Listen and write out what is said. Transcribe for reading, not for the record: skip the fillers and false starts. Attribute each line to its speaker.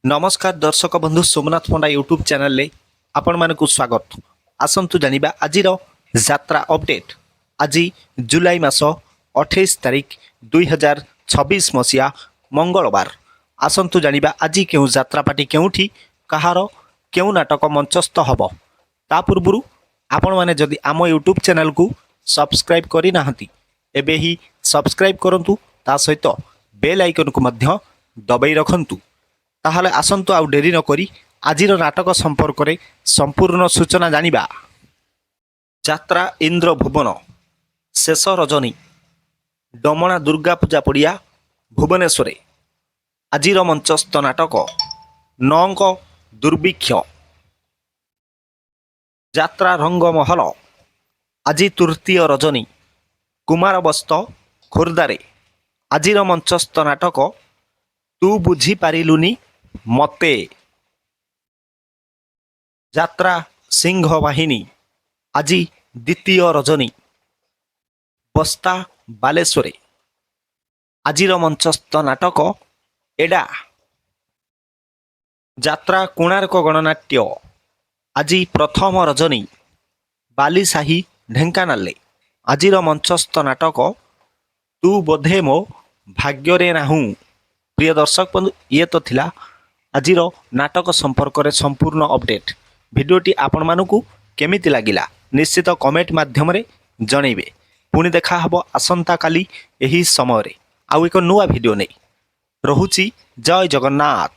Speaker 1: नमस्कार दर्शक बंधु सोमनाथ पंडा यूट्यूब चैनल रे आपण मानकु स्वागत। आसंतु जानिबा आजिर यात्रा अपडेट। आज जुलाई मास 28 तारिख 2026 मसीहा मंगलवार। आसंतु जानिबा आज केउ यात्रा पार्टी केउठी कहार केउ नाटक मंचस्थ हब। ता पूर्वरु आपण माने जदि आम यूट्यूब चैनल को सब्सक्राइब करि नाहंती एबे ही सब्सक्राइब करंतु, ता सहित बेल आइकन को मध्य दबाई रखंतु। ताहले आसंतु आउ डेरी न करी आजिर नाटक संपर्क में संपूर्ण सूचना जानिबा। यात्रा इंद्र भुवन शेष रजनी डमणा दुर्गा पूजा पड़िया भुवनेश्वर। आजिर मंचस्थ नाटक नौंक दुर्भिक्ष। यात्रा रंगमहल आज तृतीय रजनी कुमार बस्त खोर्धारे। आजिर मंचस्थ नाटक तू बुझी पारिलुनी मते। यात्रा सिंह बाहिनी आज द्वितीय रजनी बस्ता बालेश्वरे। आजिर मंचस्थ नाटक एडा। यात्रा कोणार्क गणनाट्य आज प्रथम रजनी बालीसाही ढेंकानाले। आजिर मंचस्थ नाटक तू बोधे मो भाग्ୟରେ नाहू। प्रिय दर्शक बंधु, ये तो थिला आजिर नाटक संपर्क में संपूर्ण अपडेट। भिडियोटी आपण मानकु केमिति लागिला निश्चित कमेंट माध्यम रे जणैबे। पुणी देखा हबो आसंता काली एही समय रे आउ एक नुआ भिडियो नै। रहुची जय जगन्नाथ।